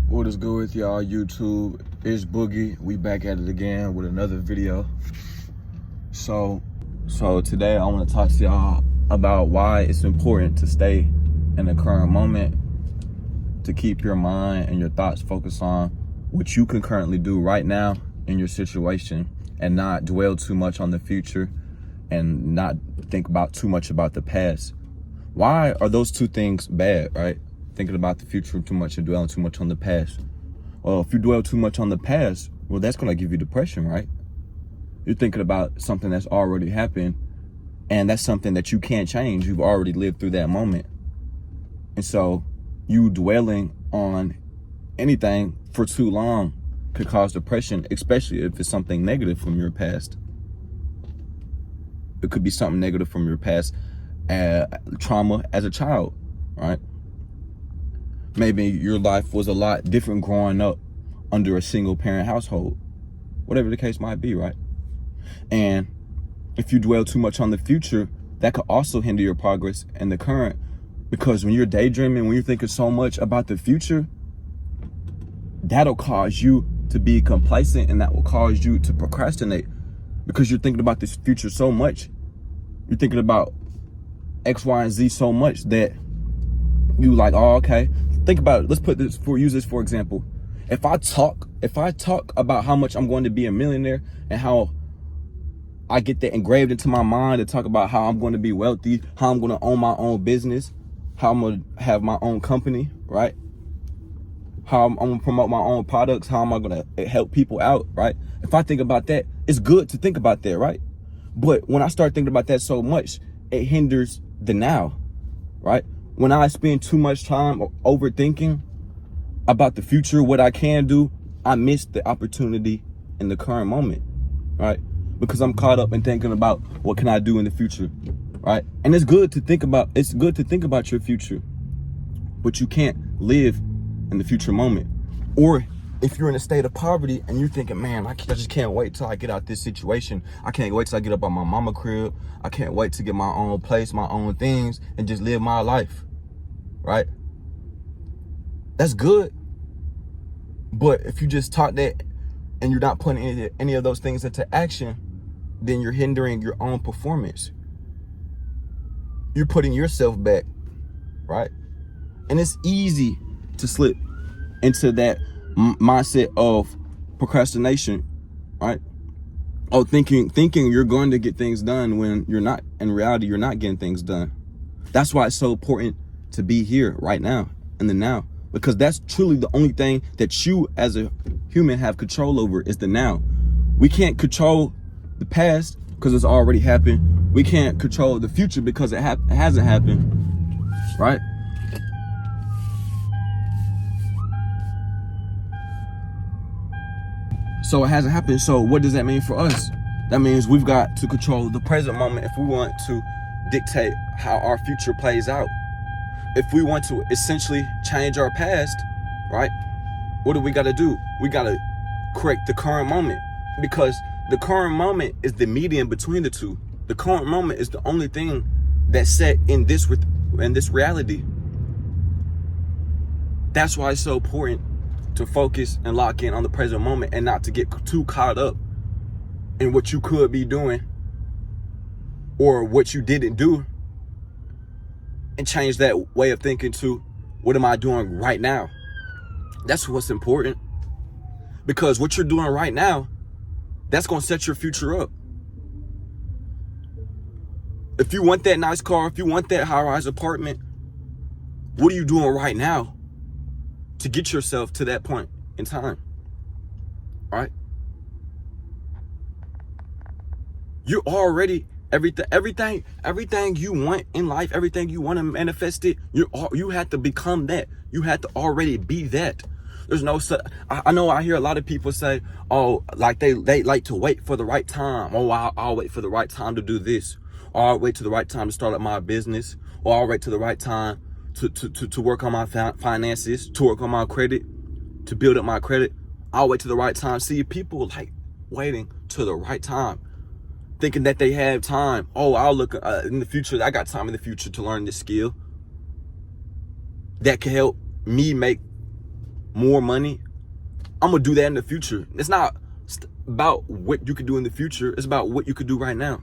What is good with y'all, YouTube? It's Boogie. We back at it again with another video. So today I want to talk to y'all about why it's important to stay in the current moment, to keep your mind and your thoughts focused on what you can currently do right now in your situation, and not dwell too much on the future and not think about too much about the past. Why are those two things bad, right? Thinking about the future too much and dwelling too much on the past. Well, if you dwell too much on the past, well, that's going to give you depression, right? You're thinking about something that's already happened, and that's something that you can't change. You've already lived through that moment. And so you dwelling on anything for too long could cause depression, especially if it's something negative from your past. It could be something negative from your past, trauma as a child, right? Maybe your life was a lot different growing up under a single parent household, whatever the case might be, right? And if you dwell too much on the future, that could also hinder your progress in the current, because when you're daydreaming, when you're thinking so much about the future, that'll cause you to be complacent, and that will cause you to procrastinate, because you're thinking about this future so much. You're thinking about X, Y, and Z so much that you like, oh, okay. Think about it. Let's use this for example. If I talk about how much I'm going to be a millionaire and how I get that engraved into my mind, to talk about how I'm going to be wealthy, how I'm going to own my own business, how I'm going to have my own company, right? How I'm going to promote my own products, how am I going to help people out, right? If I think about that, it's good to think about that, right? But when I start thinking about that so much, it hinders the now, right? When I spend too much time overthinking about the future, what I can do, I miss the opportunity in the current moment, right? Because I'm caught up in thinking about what can I do in the future, right? And it's good to think about your future, but you can't live in the future moment. Or if you're in a state of poverty and you're thinking, man, I just can't wait till I get out this situation. I can't wait till I get up on my mama crib. I can't wait to get my own place, my own things, and just live my life, right? That's good. But if you just talk that and you're not putting any of those things into action, then you're hindering your own performance. You're putting yourself back, right? And it's easy to slip into that mindset of procrastination, right? Oh, thinking you're going to get things done when you're not. In reality, you're not getting things done. That's why it's so important to be here right now, in the now, because that's truly the only thing that you as a human have control over, is the now. We can't control the past because it's already happened. We can't control the future because it hasn't happened, right? So it hasn't happened. So what does that mean for us? That means we've got to control the present moment if we want to dictate how our future plays out. If we want to essentially change our past, right? What do we got to do? We got to correct the current moment, because the current moment is the median between the two. The current moment is the only thing that's set in this reality. That's why it's so important to focus and lock in on the present moment, and not to get too caught up in what you could be doing or what you didn't do, and change that way of thinking to, what am I doing right now? That's what's important, because what you're doing right now, that's going to set your future up. If you want that nice car, if you want that high-rise apartment, what are you doing right now to get yourself to that point in time, right? You're already everything you want in life, everything you want to manifest it. You have to become that. You have to already be that. There's no. I know I hear a lot of people say, oh, like they like to wait for the right time. Oh, I'll wait for the right time to do this, or I'll wait to the right time to start up my business, or I'll wait to the right time to work on my finances, to work on my credit, to build up my credit. I'll wait to the right time. See, people like waiting to the right time, thinking that they have time. Oh, I'll look in the future. I got time in the future to learn this skill that can help me make more money, I'm gonna do that in the future. It's not about what you could do in the future. It's about what you could do right now.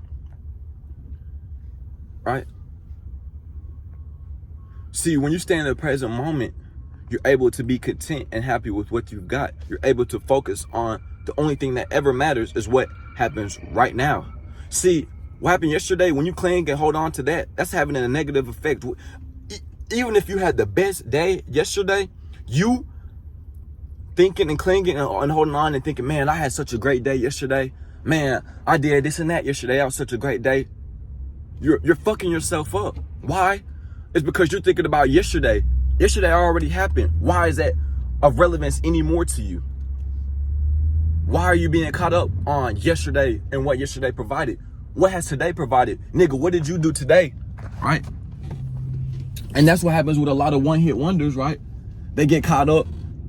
Right? See, when you stay in the present moment, you're able to be content and happy with what you've got. You're able to focus on the only thing that ever matters is what happens right now. See, what happened yesterday, when you cling and hold on to that, that's having a negative effect. Even if you had the best day yesterday, you thinking and clinging and holding on and thinking, man, I had such a great day yesterday. Man, I did this and that yesterday. That was such a great day. You're fucking yourself up. Why? It's because you're thinking about yesterday. Yesterday already happened. Why is that of relevance anymore to you? Why are you being caught up on yesterday and what yesterday provided? What has today provided? Nigga, what did you do today? Right? And that's what happens with a lot of one-hit wonders, right? They get caught up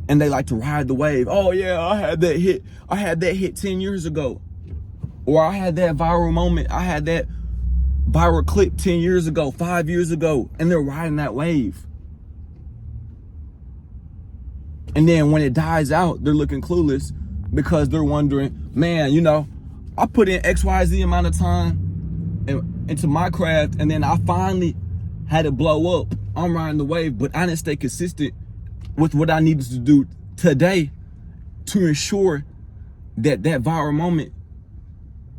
and they like to ride the wave. Oh yeah, I had that hit. I had that hit 10 years ago. Or I had that viral moment. I had that viral clip 10 years ago, 5 years ago. And they're riding that wave. And then when it dies out, they're looking clueless because they're wondering, man, you know, I put in XYZ amount of time into my craft, and then I finally had it blow up. I'm riding the wave, but I didn't stay consistent with what I needed to do today to ensure that that viral moment,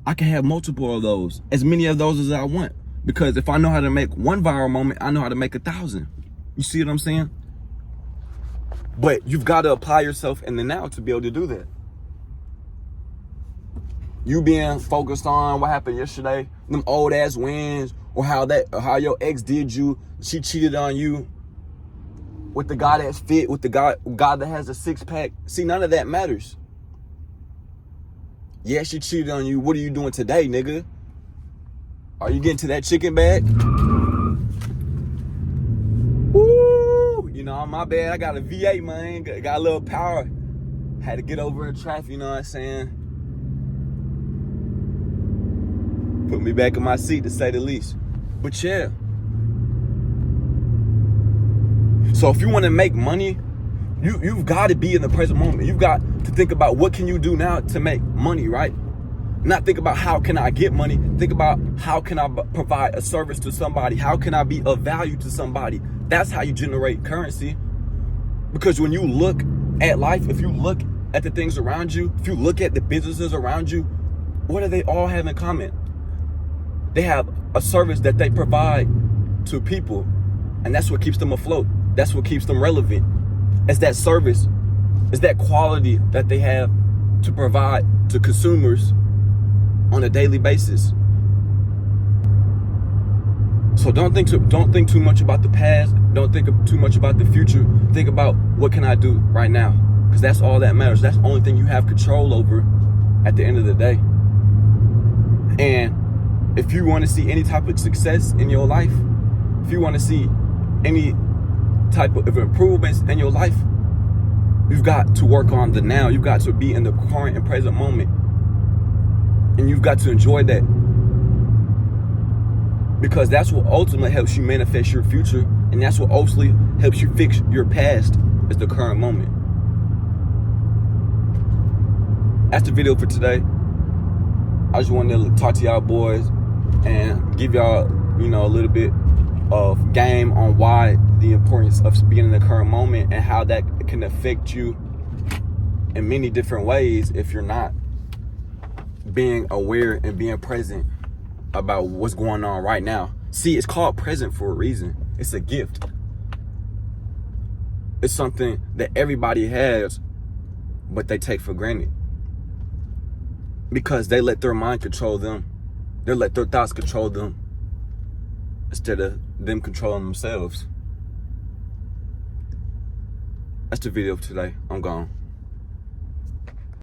I can have multiple of those, as many of those as I want. Because if I know how to make one viral moment, I know how to make 1,000. You see what I'm saying? But you've got to apply yourself in the now to be able to do that. You being focused on what happened yesterday, them old ass wins, or how your ex did you, she cheated on you with the guy that's fit, with the guy that has a six-pack. See, none of that matters. Yeah, she cheated on you. What are you doing today, nigga? Are you getting to that chicken bag? Woo! You know, my bad. I got a V8, man. Got a little power. Had to get over in traffic, you know what I'm saying? Put me back in my seat, to say the least. But yeah. So if you want to make money, you've got to be in the present moment. You've got to think about what can you do now to make money, right? Not think about how can I get money. Think about how can I provide a service to somebody? How can I be of value to somebody? That's how you generate currency. Because when you look at life, if you look at the things around you, if you look at the businesses around you, what do they all have in common? They have a service that they provide to people, and that's what keeps them afloat. That's what keeps them relevant. It's that service, it's that quality that they have to provide to consumers on a daily basis. So don't think too much about the past. Don't think too much about the future. Think about what can I do right now, because that's all that matters. That's the only thing you have control over at the end of the day. And if you want to see any type of success in your life, if you want to see any type of improvements in your life, you've got to work on the now. You've got to be in the current and present moment. And you've got to enjoy that. Because that's what ultimately helps you manifest your future. And that's what ultimately helps you fix your past, is the current moment. That's the video for today. I just wanted to talk to y'all boys and give y'all, you know, a little bit of game on why the importance of being in the current moment and how that can affect you in many different ways if you're not being aware and being present about what's going on right now. See, it's called present for a reason. It's a gift. It's something that everybody has, but they take for granted because they let their mind control them. They let their thoughts control them instead of them controlling themselves. That's the video for today. I'm gone.